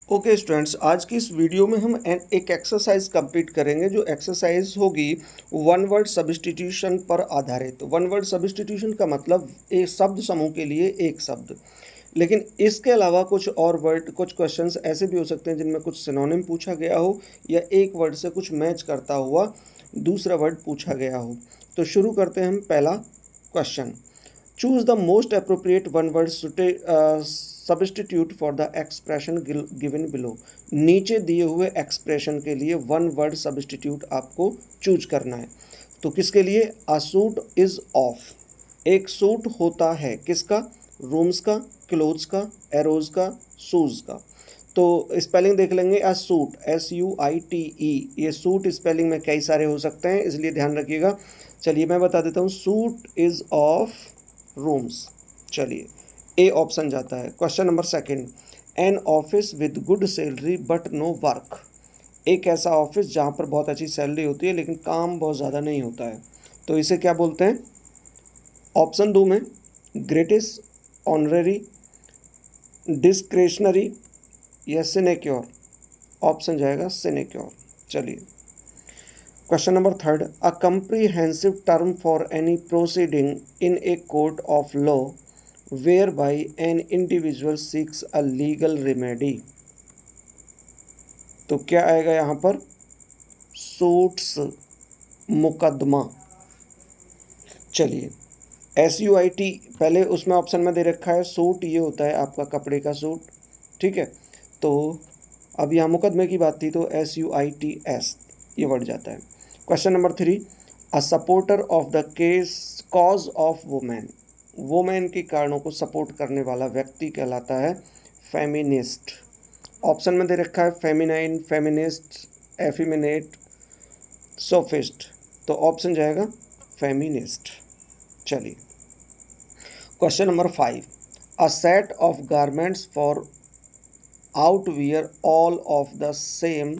Okay students, आज की इस वीडियो में हम एक एक्सरसाइज कंप्लीट करेंगे। जो एक्सरसाइज होगी वन वर्ड सब्स्टिट्यूशन पर आधारित। वन वर्ड सब्स्टिट्यूशन का मतलब एक शब्द समूह के लिए एक शब्द, लेकिन इसके अलावा कुछ और वर्ड, कुछ क्वेश्चंस ऐसे भी हो सकते हैं जिनमें कुछ सिनोनिम पूछा गया हो या एक वर्ड से कुछ मैच करता हुआ दूसरा वर्ड पूछा गया हो। तो शुरू करते हैं हम। पहला question, choose the most appropriate one word substitute for the expression given below. नीचे दिए हुए एक्सप्रेशन के लिए वन वर्ड सब्स्टिट्यूट आपको चूज करना है। तो किसके लिए? अ सूट इज ऑफ, एक सूट होता है। किसका? रूम्स का, क्लोथ्स का, एरोज का, शूज का। तो स्पेलिंग देख लेंगे। अ सूट, SUITE, ये सूट स्पेलिंग में कई सारे हो सकते हैं, इसलिए ध्यान रखिएगा। चलिए मैं बता देता हूँ, सूट इज ऑफ रूम्स। चलिए ए ऑप्शन जाता है। Question number second, an office with good salary but no work. एक ऐसा ऑफिस जहाँ पर बहुत अच्छी सैलरी होती है लेकिन काम बहुत ज़्यादा नहीं होता है, तो इसे क्या बोलते हैं? ऑप्शन दो में, ग्रेटिस, ऑनररी, डिस्क्रेशनरी या सिनेक्योर। ऑप्शन जाएगा सिनेक्योर। चलिए question number third, a comprehensive term for any proceeding in a court of law whereby an individual seeks a legal remedy. तो क्या आएगा यहाँ पर? सूट्स, मुकदमा। चलिए SUIT पहले उसमें ऑप्शन में दे रखा है। सूट ये होता है आपका कपड़े का सूट, ठीक है। तो अब यहाँ मुकदमे की बात थी तो SUITS ये वर्ड जाता है। Question number three, a supporter of the case cause of women. Women के कारणों को सपोर्ट करने वाला व्यक्ति कहलाता है फेमिनिस्ट। ऑप्शन में दे रखा है फेमिनाइन, फेमिनिस्ट, एफिमिनेट, सोफिस्ट। तो ऑप्शन जाएगा फेमिनिस्ट। चलिए question number five, a set of garments for outwear all of the same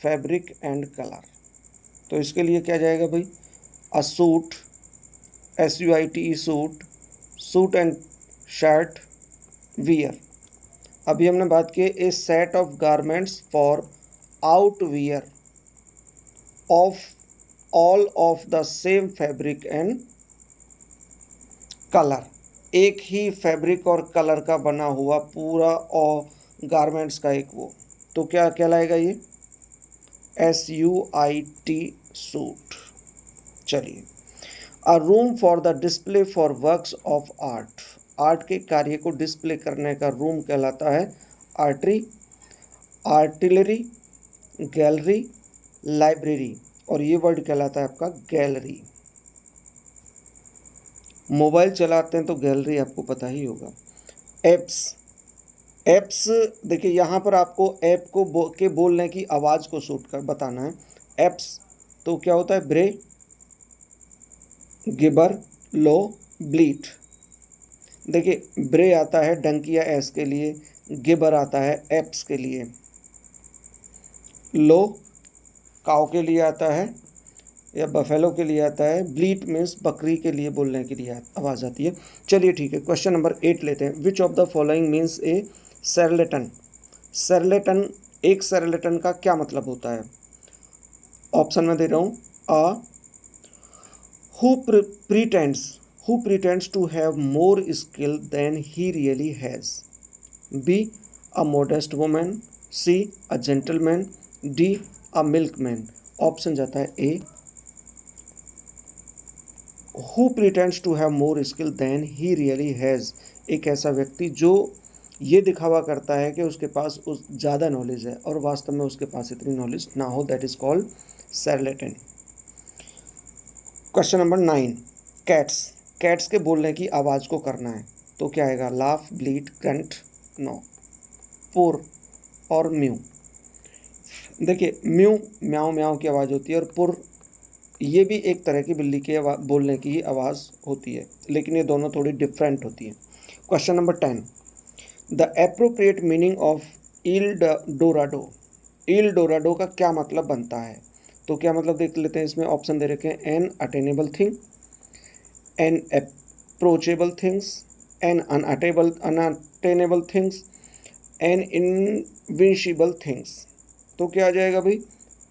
fabric and colour. तो इसके लिए क्या जाएगा भाई? अ suit, SUITE suit, suit and shirt, wear. अभी हमने बात की a set of garments for outwear of all of the same fabric and colour. एक ही फैब्रिक और कलर का बना हुआ पूरा और गारमेंट्स का एक वो, तो क्या कहलाएगा ये? SUIT suit. चलिए, a room for the display for works of art. Art के कार्य को डिस्प्ले करने का रूम कहलाता है आर्टरी, आर्टिलरी, गैलरी, लाइब्रेरी। और ये वर्ड कहलाता है आपका गैलरी। मोबाइल चलाते हैं तो गैलरी आपको पता ही होगा। एप्स, एप्स देखिए यहाँ पर आपको ऐप को के बोलने की आवाज़ को शूट कर बताना है। एप्स तो क्या होता है? ब्रे, गिबर, लो, ब्लीट। देखिए ब्रे आता है डंकी या एस के लिए, गिबर आता है एप्स के लिए, लो काव के लिए आता है या बफेलो के लिए आता है, ब्लीट मीन्स बकरी के लिए बोलने के लिए आवाज़ आती है। चलिए ठीक है, क्वेश्चन नंबर 8 लेते हैं। Which of the following means a charlatan. Charlatan, एक सेरलेटन का क्या मतलब होता है? ऑप्शन में दे रहा हूँ। A who pretends, who pretends to have more skill than he really has. B a modest woman, C a gentleman, D a milkman. Option जाता है A, who pretends to have more skill than he really has. एक ऐसा व्यक्ति जो ये दिखावा करता है कि उसके पास उस ज़्यादा नॉलेज है और वास्तव में उसके पास इतनी नॉलेज ना हो, that is called charlatan. Question number 9, cats. Cats के बोलने की आवाज़ को करना है तो क्या आएगा? लाफ, ब्लीट, ग्रंट, नो, पुर और म्यू। देखिए म्यू म्याऊ म्याऊ की आवाज़ होती है और पुर ये भी एक तरह की बिल्ली की बोलने की ही आवाज़ होती है, लेकिन ये दोनों थोड़ी डिफरेंट होती है। Question number 10, the appropriate meaning of El Dorado. El Dorado का क्या मतलब बनता है? तो क्या मतलब देख लेते हैं। इसमें ऑप्शन दे रखे हैं an attainable thing, an approachable things, an unattainable things, an invincible things, तो क्या आ जाएगा भाई,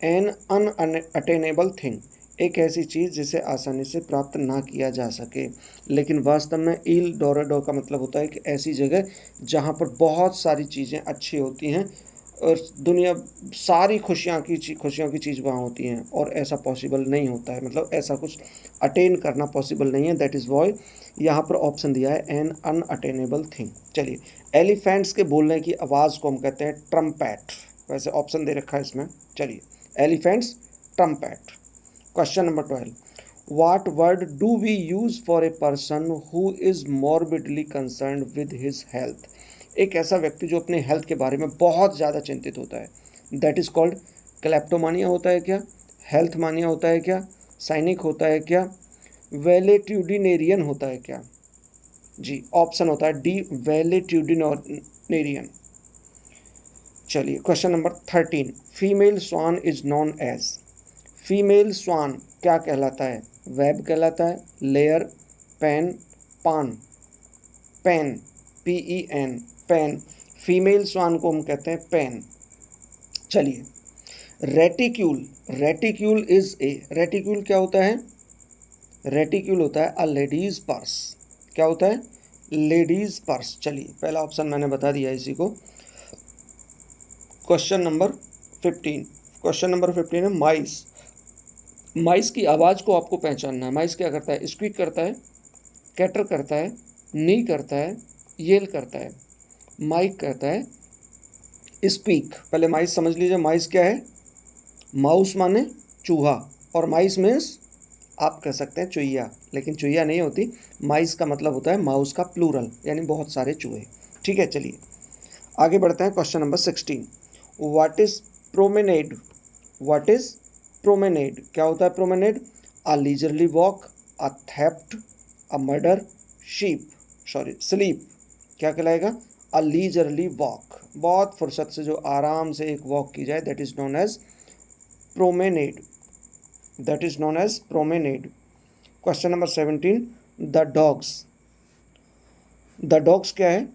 एन अनअटेनेबल थिंग, एक ऐसी चीज़ जिसे आसानी से प्राप्त ना किया जा सके। लेकिन वास्तव में इल डोराडो का मतलब होता है कि ऐसी जगह जहाँ पर बहुत सारी चीज़ें अच्छी होती हैं और दुनिया सारी खुशियों की चीज़ वहाँ होती हैं, और ऐसा पॉसिबल नहीं होता है, मतलब ऐसा कुछ अटेन करना पॉसिबल नहीं है। दैट इज़ वाई यहाँ पर ऑप्शन दिया है एन अनअटेनेबल थिंग। चलिए, एलिफेंट्स के बोलने की आवाज़ को हम कहते हैं ट्रम्पेट, वैसे ऑप्शन दे रखा है इसमें। चलिए, elephants, trumpet. Question number 12, what word do we use for a person who is morbidly concern with his health, एक ऐसा व्यक्ति जो अपने हेल्थ के बारे में बहुत ज़्यादा चिंतित होता है, दैट इज़ कॉल्ड क्लेप्टोमानिया होता है क्या, हेल्थ मानिया होता है क्या, साइनिक होता है क्या, वेलेट्यूडिनेरियन होता है क्या? जी, ऑप्शन होता है डी, वेलेट्यूडिनेरियन। चलिए, question number 13, female swan is known as, female swan क्या कहलाता है? वेब कहलाता है, layer, pen, pan, pen, PEN, pen, female swan को हम कहते हैं पेन। चलिए, रेटिक्यूल, रेटिक्यूल इज ए, रेटिक्यूल क्या होता है? रेटिक्यूल होता है अ लेडीज पर्स, क्या होता है? Ladies purse. चलिए, पहला ऑप्शन मैंने बता दिया इसी को। क्वेश्चन नंबर 15, क्वेश्चन नंबर 15 है माइस, माइस की आवाज़ को आपको पहचानना है। माइस क्या करता है? स्क्वीक करता है, कैटर करता है, नी करता है, येल करता है, माइक करता है, स्पीक। पहले माइस समझ लीजिए, माइस क्या है? माउस माने चूहा, और माइस मीन्स आप कह सकते हैं चुईया, लेकिन चुईया नहीं होती, माइस का मतलब होता है माउस का प्लूरल, यानी बहुत सारे चूहे। ठीक है, चलिए आगे बढ़ते हैं। Question number 16, what is promenade, what is promenade, क्या होता है promenade? A leisurely walk, a theft, a murder, sleep, क्या कहलाएगा? अ लीजरली वॉक, बहुत फुर्सत से जो आराम से एक वॉक की जाए, that is known as promenade, that is known as promenade. Question number 17, the dogs, the dogs क्या है?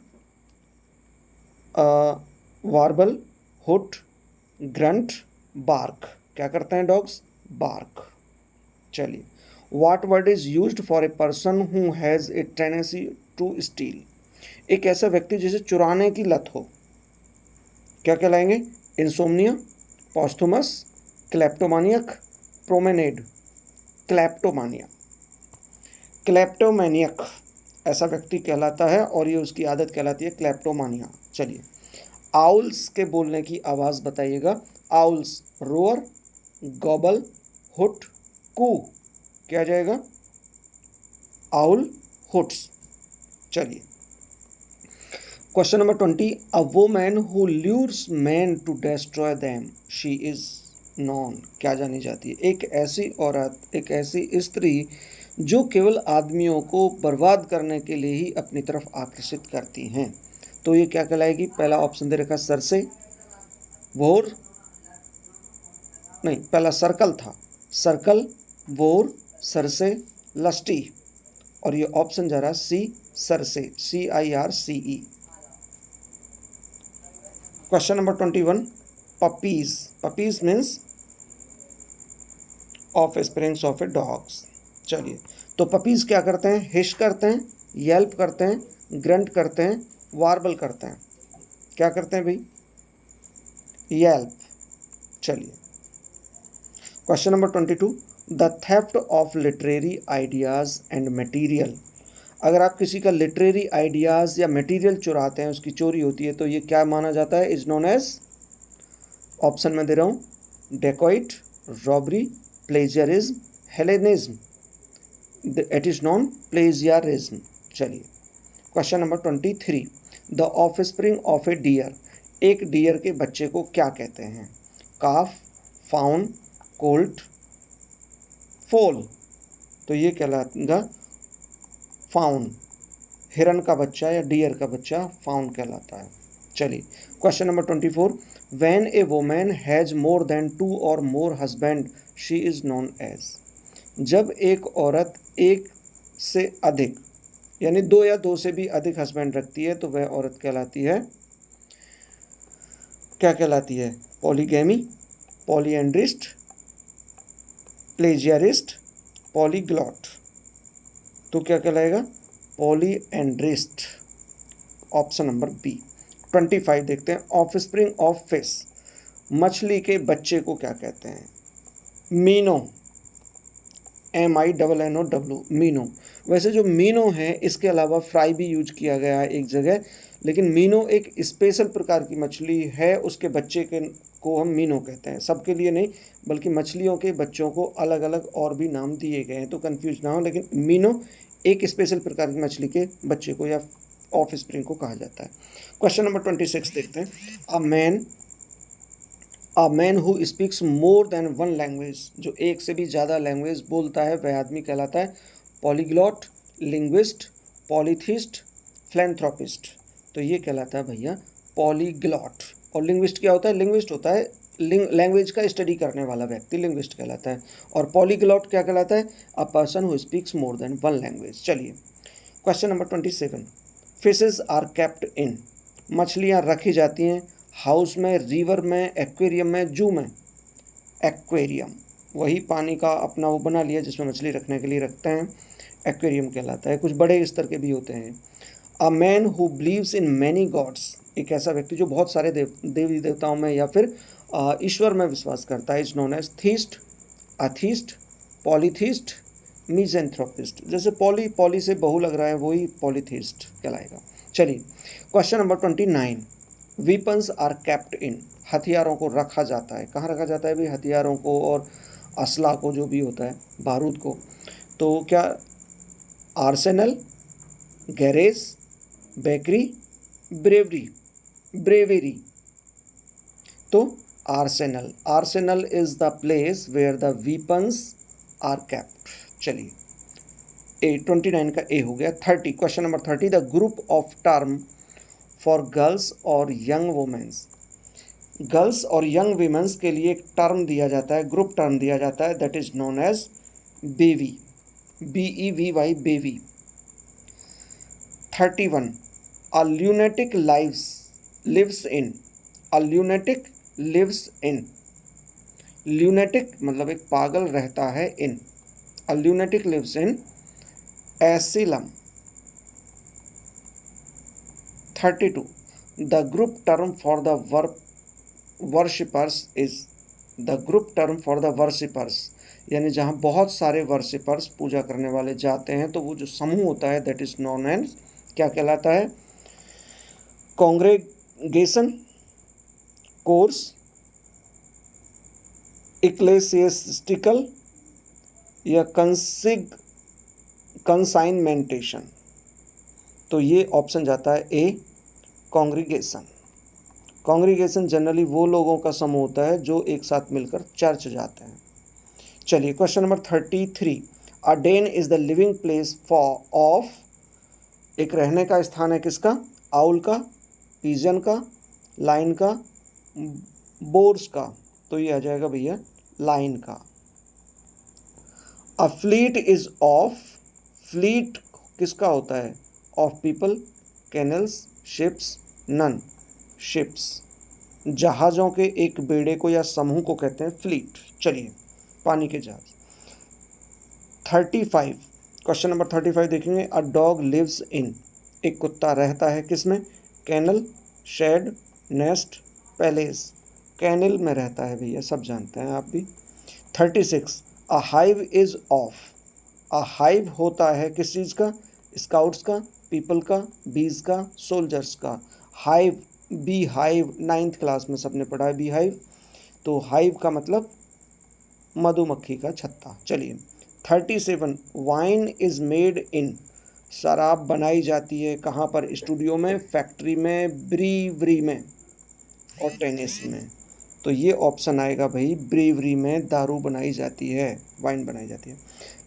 वार्बल, हुट, ग्रंट, बार्क, क्या करते हैं डॉग्स? बार्क। चलिए, what word is used for a person who has a tendency to steal, एक ऐसा व्यक्ति जिसे चुराने की लत हो, क्या कहलाएंगे? इंसोम्निया, पॉस्थुमस, क्लेप्टोमानियक, प्रोमेनेड, क्लेप्टोमानिया, क्लेप्टोमैनियक ऐसा व्यक्ति कहलाता है, और ये उसकी आदत कहलाती है क्लेप्टोमानिया। चलिए, आउल्स के बोलने की आवाज़ बताइएगा। Owls, roar, gobble, hoot, coo, क्या जाएगा? Owl, hoots. चलिए, question number 20, a woman who lures man to destroy them, she is known, क्या जानी जाती है? एक ऐसी औरत, एक ऐसी स्त्री जो केवल आदमियों को बर्बाद करने के लिए ही अपनी तरफ आकर्षित करती हैं, तो ये क्या कहलाएगी? पहला ऑप्शन दे रखा सरसे, वोर, नहीं पहला सर्कल था, सर्कल, वोर, सरसे, लस्टी, और ये ऑप्शन जा रहा सी, सरसे, CIRCE। Question number 21, puppies, puppies means of springs of A dogs. चलिए, तो पपीज क्या करते हैं? हिश करते हैं, येल्प करते हैं, ग्रंट करते हैं, वार्बल करते हैं, क्या करते हैं भाई? येल्प। चलिए, question number 22, the theft of literary ideas and material, अगर आप किसी का लिटरेरी आइडियाज़ या मटेरियल चुराते हैं, उसकी चोरी होती है, तो ये क्या माना जाता है? इज नोन एज, ऑप्शन में दे रहा हूँ, dacoit, robbery, plagiarism, hellenism, it is known plagiarism. चलिए, question number 23, the offspring of a deer, एक डियर के बच्चे को क्या कहते हैं? काफ, फाउन, कोल्ट, फोल, तो ये कहलाएगा फाउन, हिरन का बच्चा या डियर का बच्चा फाउन कहलाता है। चलिए, question number 24, when a woman has more than 2 और more husband, she is known as, जब एक औरत एक से अधिक, यानी 2 या 2 से भी अधिक हस्बैंड रखती है, तो वह औरत कहलाती है क्या कहलाती है? Polygamy, polyandrist, plagiarist, polyglot. तो क्या कहलाएगा? पॉलीएंड्रिस्ट, ऑप्शन नंबर बी। 25 देखते हैं। ऑफस्प्रिंग ऑफ फिश, मछली के बच्चे को क्या कहते हैं? मीनो, MINNOW, मीनो। वैसे जो मीनो है इसके अलावा फ्राई भी यूज किया गया है एक जगह, लेकिन मीनो एक स्पेशल प्रकार की मछली है, उसके बच्चे के को हम मीनो कहते हैं, सबके लिए नहीं, बल्कि मछलियों के बच्चों को अलग अलग और भी नाम दिए गए हैं, तो कंफ्यूज ना हो। लेकिन मीनो एक स्पेशल प्रकार की मछली के बच्चे को या ऑफ स्प्रिंग को कहा जाता है। क्वेश्चन नंबर 26 देखते हैं। A man who speaks more than one language, जो एक से भी ज़्यादा लैंग्वेज बोलता है वह आदमी कहलाता है पॉलीग्लॉट, लिंग्विस्ट, पॉलीथिस्ट, फिलैंथ्रोपिस्ट। तो ये कहलाता है भैया पॉलीग्लॉट। और लिंग्विस्ट क्या होता है? लिंग्विस्ट होता है लैंग्वेज का स्टडी करने वाला व्यक्ति लिंग्विस्ट कहलाता है। और पॉलीग्लॉट क्या कहलाता है? A person who speaks more than one language. चलिए question number 27। Fishes are kept in, मछलियाँ रखी जाती हैं हाउस में, रिवर में, एक्वेरियम में, जू में। एक्वेरियम वही पानी का अपना वो बना लिया जिसमें मछली रखने के लिए रखते हैं, एक्वेरियम कहलाता है। कुछ बड़े स्तर के भी होते हैं। A man who believes in many gods, एक ऐसा व्यक्ति जो बहुत सारे देवी देवताओं में या फिर ईश्वर में विश्वास करता है, is known as theist, atheist, polytheist, misanthropist. जैसे पॉली से बहु लग रहा है, वही पॉलीथीस्ट कहलाएगा। चलिए question number 29। Weapons are kept in, हथियारों को रखा जाता है। कहाँ रखा जाता है भाई? हथियारों को और असला को, जो भी होता है, बारूद को। तो क्या? Arsenal, garage, bakery, brewery. तो arsenal, arsenal is the place where the weapons are kept. चलिए 29 का ए हो गया। 30, question number 30। The group of term for girls और यंग वुमेन्स, गर्ल्स और यंग वीमेंस के लिए एक टर्म दिया जाता है, ग्रुप टर्म दिया जाता है, that is known as bevy, BEVY, bevy. 31, a lunatic lives in, a lunatic lives in, lunatic मतलब एक पागल रहता है, in, a lunatic lives in asylum. 32, the group term for the worshippers is, the group term for the worshippers, यानी जहाँ बहुत सारे worshippers पूजा करने वाले जाते हैं, तो वो जो समूह होता है दैट इज नोन एज क्या कहलाता है? कॉन्ग्रेगेशन, कोर्स, इक्लेसियस्टिकल या कंसाइनमेंटेशन। तो ये ऑप्शन जाता है ए, कॉन्ग्रीगेशन। कॉन्ग्रीगेशन जनरली वो लोगों का समूह होता है जो एक साथ मिलकर चर्च जाते हैं। चलिए question number 33। A den is the living place of, एक रहने का स्थान है किसका? आउल का, पिजन का, लाइन का, बोर्स का। तो ये आ जाएगा भैया लाइन का। A fleet is of, fleet किसका होता है? Of people, canals, ships, none, ships. जहाज़ों के एक बेड़े को या समूह को कहते हैं फ्लीट। चलिए पानी के जहाज। 35, क्वेश्चन नंबर 35 देखेंगे। अ डॉग लिव्स इन, एक कुत्ता रहता है किसमें? Kennel, shed, nest, palace. Kennel में रहता है भैया, सब जानते हैं आप भी। 36, a hive is of, a hive होता है किस चीज़ का? स्काउट्स का, पीपल का, बीज का, सोल्जर्स का। Hive, bee hive, 9th class में सबने पढ़ा है बी हाइव। तो हाइव का मतलब मधुमक्खी का छत्ता। चलिए 37, वाइन इज मेड इन, शराब बनाई जाती है कहाँ पर? स्टूडियो में, फैक्ट्री में, ब्रीवरी में और टेनिस में। तो ये ऑप्शन आएगा भाई, ब्रीवरी में दारू बनाई जाती है, वाइन बनाई जाती है।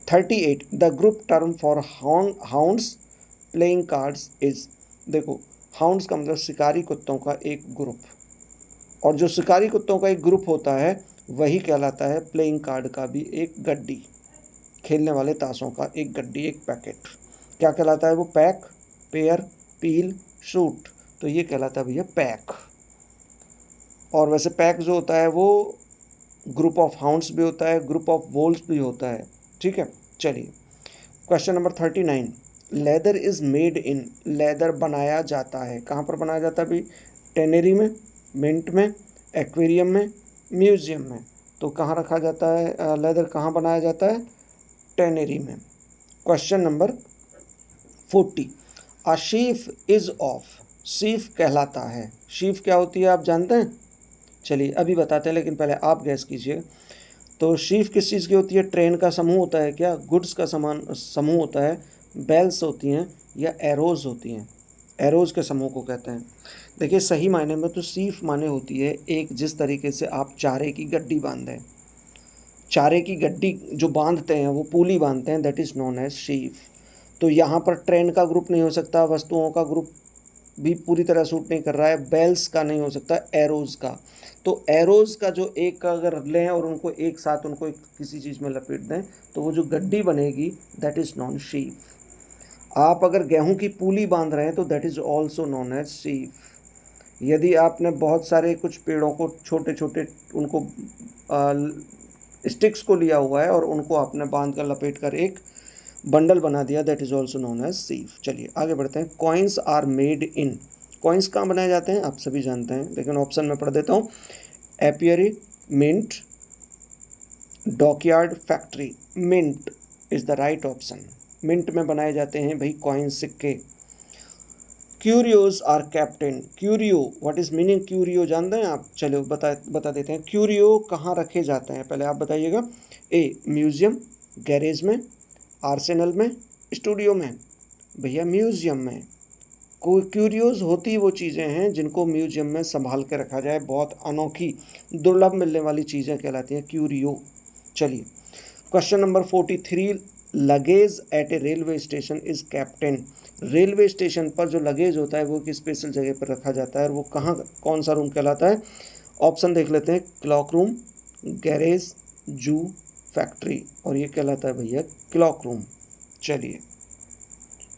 38, the group term for hounds playing cards is, देखो हाउंड्स का मतलब शिकारी कुत्तों का एक ग्रुप, और जो शिकारी कुत्तों का एक ग्रुप होता है वही कहलाता है प्लेइंग कार्ड का भी एक गड्डी, खेलने वाले ताशों का एक गड्डी, एक पैकेट। क्या कहलाता है वो? पैक, पेयर, पील, शूट। तो ये कहलाता है भैया पैक। और वैसे पैक जो होता है वो ग्रुप ऑफ हाउंड्स भी होता है, ग्रुप ऑफ वोल्स भी होता है, ठीक है। चलिए question number 39, leather is made in, leather बनाया जाता है, कहाँ पर बनाया जाता है भाई? टेनरी में, मिंट में, एक्वेरियम में, म्यूजियम में। तो कहाँ रखा जाता है लेदर, कहाँ बनाया जाता है? टेनरी में। Question number 40, a sheath is of, sheath कहलाता है, शीफ क्या होती है आप जानते हैं? चलिए अभी बताते हैं, लेकिन पहले आप गैस कीजिए। तो शीफ किस चीज़ की होती है? ट्रेन का समूह होता है क्या? गुड्स का समूह होता है? बेल्स होती हैं या एरोज होती हैं? एरोज के समूह को कहते हैं। देखिए सही मायने में तो शीफ माने होती है एक, जिस तरीके से आप चारे की गड्डी बांधें, चारे की गड्डी जो बांधते हैं वो पुली बांधते हैं, that is known as sheaf. तो यहाँ पर ट्रेन का ग्रुप नहीं हो सकता, वस्तुओं का ग्रुप भी पूरी तरह सूट नहीं कर रहा है, बेल्स का नहीं हो सकता, एरोज़ का। तो एरोज़ का जो एक का अगर लें और उनको एक साथ उनको किसी चीज़ में लपेट दें तो वो जो गड्डी बनेगी दैट इज़ नॉन शीफ। आप अगर गेहूं की पूली बांध रहे हैं तो that is also known as sheaf. यदि आपने बहुत सारे कुछ पेड़ों को छोटे छोटे उनको स्टिक्स को लिया हुआ है और उनको आपने बांध कर लपेट कर एक बंडल बना दिया, that is also known as sheaf. चलिए आगे बढ़ते हैं। Coins are made in, coins कहाँ बनाए जाते हैं आप सभी जानते हैं, लेकिन ऑप्शन में पढ़ देता हूँ। Apiary, mint, dockyard, factory. Mint is the right option. Mint में बनाए जाते हैं भाई कॉइन, सिक्के। Curios are kept in, curio, what is meaning curio जानते हैं आप? चलो बता देते हैं। क्यूरियो कहाँ रखे जाते हैं पहले आप बताइएगा। ए म्यूज़ियम, गैरेज में, आर्सेनल में, स्टूडियो में। भैया म्यूज़ियम में। कोई क्यूरियोज होती वो चीज़ें हैं जिनको म्यूज़ियम में संभाल के रखा जाए, बहुत अनोखी दुर्लभ मिलने वाली चीज़ें कहलाती हैं क्यूरियो। चलिए question number 43, luggage at a railway station is kept in, railway station पर जो लगेज होता है वो एक स्पेशल जगह पर रखा जाता है और वो कहाँ, कौन सा रूम कहलाता है? ऑप्शन देख लेते हैं। क्लॉक रूम, गैरेज, जू, फैक्ट्री। और ये कहलाता है भैया क्लॉक रूम। चलिए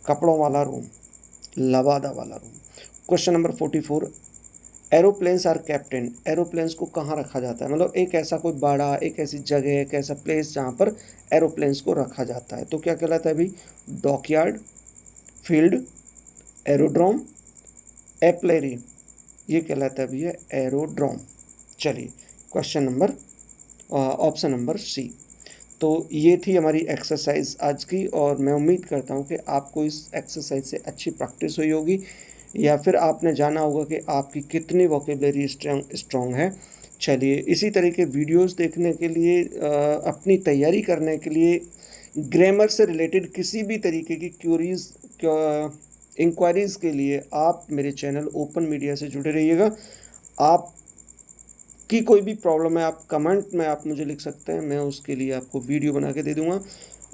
कपड़ों वाला रूम, लवादा वाला room. Question number 44, aeroplanes are kept in, aeroplanes को कहाँ रखा जाता है? मतलब एक ऐसा कोई बाड़ा, एक ऐसी जगह, एक ऐसा प्लेस जहाँ पर एरोप्लेन्स को रखा जाता है, तो क्या कहलाता है भाई? Dockyard, field, aerodrome, apiary. ये कहलाता है भैया एरोड्रोम। चलिए question number option number C. तो ये थी हमारी एक्सरसाइज आज की, और मैं उम्मीद करता हूँ कि आपको इस एक्सरसाइज से अच्छी प्रैक्टिस हुई होगी, या फिर आपने जाना होगा कि आपकी कितनी वोकेबलरी स्ट्रॉन्ग है। चलिए इसी तरह के वीडियोस देखने के लिए, अपनी तैयारी करने के लिए, ग्रामर से रिलेटेड किसी भी तरीके की क्यूरीज इंक्वायरीज़ के लिए आप मेरे चैनल ओपन मीडिया से जुड़े रहिएगा। आप की कोई भी प्रॉब्लम है आप कमेंट में आप मुझे लिख सकते हैं, मैं उसके लिए आपको वीडियो बना के दे दूंगा।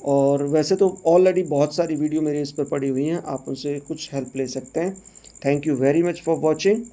और वैसे तो ऑलरेडी बहुत सारी वीडियो मेरे इस पर पड़ी हुई हैं, आप उनसे कुछ हेल्प ले सकते हैं। Thank you very much for watching.